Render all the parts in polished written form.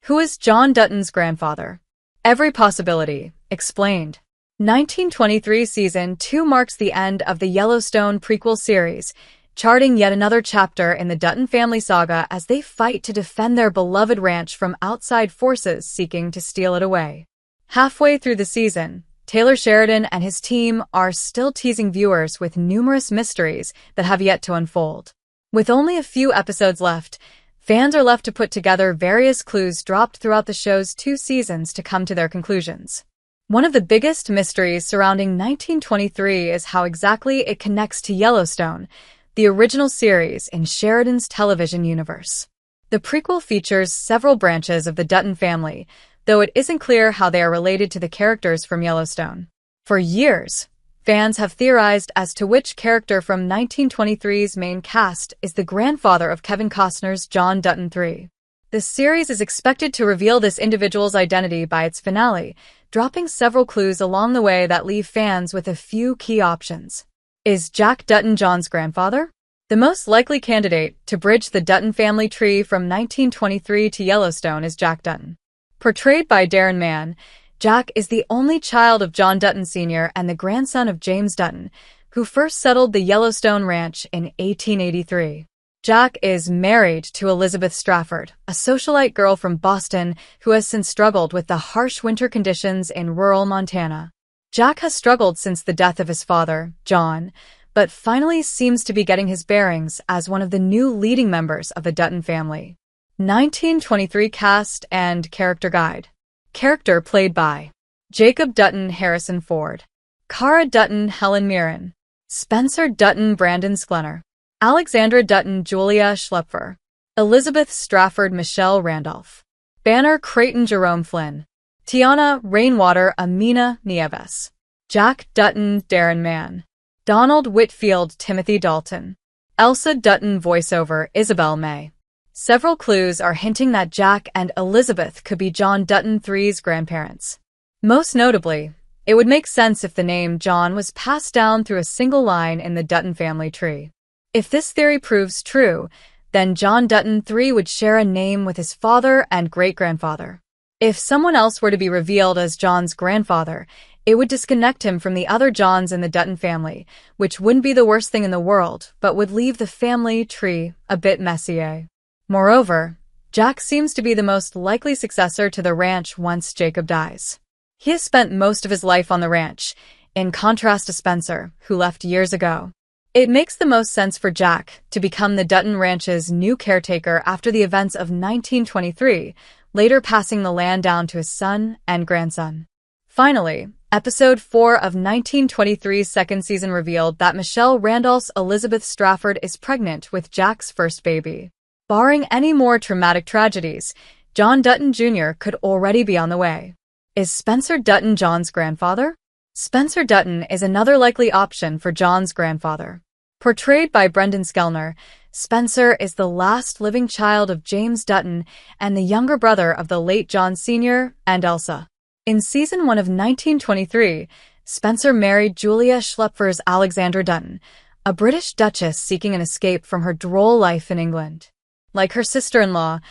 Who is John Dutton's grandfather? Every possibility. Explained. 1923 Season 2 marks the end of the Yellowstone prequel series, charting yet another chapter in the Dutton family saga as they fight to defend their beloved ranch from outside forces seeking to steal it away. Halfway through the season, Taylor Sheridan and his team are still teasing viewers with numerous mysteries that have yet to unfold. With only a few episodes left, fans are left to put together various clues dropped throughout the show's 2 seasons to come to their conclusions. One of the biggest mysteries surrounding 1923 is how exactly it connects to Yellowstone, the original series in Sheridan's television universe. The prequel features several branches of the Dutton family, though it isn't clear how they are related to the characters from Yellowstone. For years, fans have theorized as to which character from 1923's main cast is the grandfather of Kevin Costner's John Dutton III. The series is expected to reveal this individual's identity by its finale, dropping several clues along the way that leave fans with a few key options. Is Jack Dutton John's grandfather? The most likely candidate to bridge the Dutton family tree from 1923 to Yellowstone is Jack Dutton. Portrayed by Darren Mann, Jack is the only child of John Dutton Sr. and the grandson of James Dutton, who first settled the Yellowstone Ranch in 1883. Jack is married to Elizabeth Strafford, a socialite girl from Boston who has since struggled with the harsh winter conditions in rural Montana. Jack has struggled since the death of his father, John, but finally seems to be getting his bearings as one of the new leading members of the Dutton family. 1923 Cast and Character Guide. Character played by Jacob Dutton Harrison Ford, Cara Dutton Helen Mirren, Spencer Dutton Brandon Sklenar, Alexandra Dutton Julia Schlepfer, Elizabeth Strafford Michelle Randolph, Banner Creighton Jerome Flynn, Tiana Rainwater Amina Nieves, Jack Dutton Darren Mann, Donald Whitfield Timothy Dalton, Elsa Dutton voiceover Isabel May. Several clues are hinting that Jack and Elizabeth could be John Dutton III's grandparents. Most notably, it would make sense if the name John was passed down through a single line in the Dutton family tree. If this theory proves true, then John Dutton III would share a name with his father and great-grandfather. If someone else were to be revealed as John's grandfather, it would disconnect him from the other Johns in the Dutton family, which wouldn't be the worst thing in the world, but would leave the family tree a bit messy. Moreover, Jack seems to be the most likely successor to the ranch once Jacob dies. He has spent most of his life on the ranch, in contrast to Spencer, who left years ago. It makes the most sense for Jack to become the Dutton Ranch's new caretaker after the events of 1923, later passing the land down to his son and grandson. Finally, Episode 4 of 1923's second season revealed that Michelle Randolph's Elizabeth Strafford is pregnant with Jack's first baby. Barring any more traumatic tragedies, John Dutton Jr. could already be on the way. Is Spencer Dutton John's grandfather? Spencer Dutton is another likely option for John's grandfather. Portrayed by Brendan Sklenar, Spencer is the last living child of James Dutton and the younger brother of the late John Sr. and Elsa. In Season 1 of 1923, Spencer married Julia Schlepfer's Alexandra Dutton, a British duchess seeking an escape from her droll life in England. Like her sister-in-law,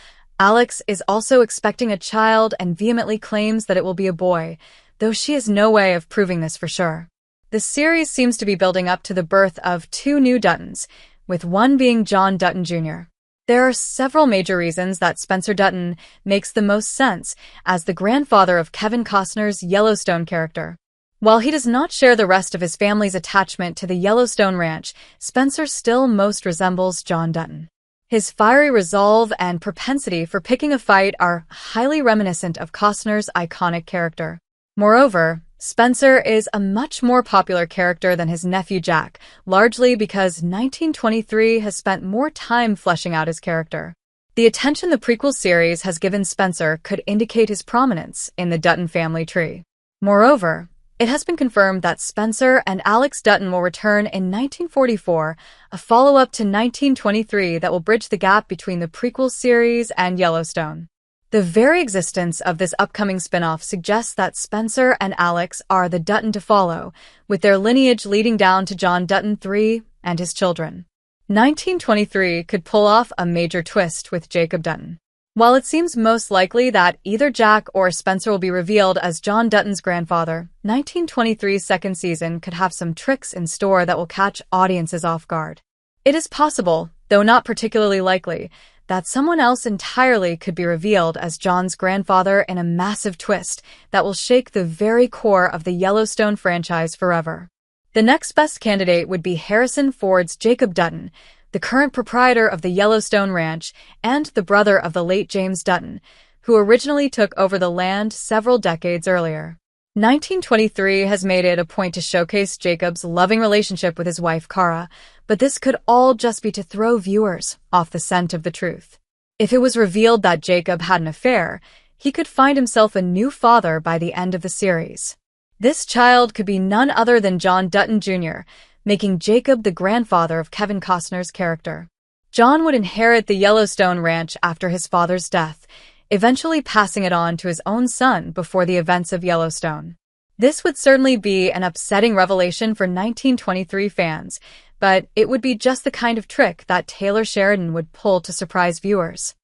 Alex is also expecting a child and vehemently claims that it will be a boy, though she has no way of proving this for sure. The series seems to be building up to the birth of 2 new Duttons, with one being John Dutton Jr. There are several major reasons that Spencer Dutton makes the most sense as the grandfather of Kevin Costner's Yellowstone character. While he does not share the rest of his family's attachment to the Yellowstone Ranch, Spencer still most resembles John Dutton. His fiery resolve and propensity for picking a fight are highly reminiscent of Costner's iconic character. Moreover, Spencer is a much more popular character than his nephew Jack, largely because 1923 has spent more time fleshing out his character. The attention the prequel series has given Spencer could indicate his prominence in the Dutton family tree. Moreover, it has been confirmed that Spencer and Alex Dutton will return in 1944, a follow-up to 1923 that will bridge the gap between the prequel series and Yellowstone. The very existence of this upcoming spin-off suggests that Spencer and Alex are the Dutton to follow, with their lineage leading down to John Dutton III and his children. 1923 could pull off a major twist with Jacob Dutton. While it seems most likely that either Jack or Spencer will be revealed as John Dutton's grandfather, 1923's second season could have some tricks in store that will catch audiences off guard. It is possible, though not particularly likely, that someone else entirely could be revealed as John's grandfather in a massive twist that will shake the very core of the Yellowstone franchise forever. The next best candidate would be Harrison Ford's Jacob Dutton, the current proprietor of the Yellowstone Ranch and the brother of the late James Dutton, who originally took over the land several decades earlier. 1923 has made it a point to showcase Jacob's loving relationship with his wife Kara, but this could all just be to throw viewers off the scent of the truth. If it was revealed that Jacob had an affair, he could find himself a new father by the end of the series. This child could be none other than John Dutton Jr., making Jacob the grandfather of Kevin Costner's character. John would inherit the Yellowstone Ranch after his father's death, eventually passing it on to his own son before the events of Yellowstone. This would certainly be an upsetting revelation for 1923 fans, but it would be just the kind of trick that Taylor Sheridan would pull to surprise viewers.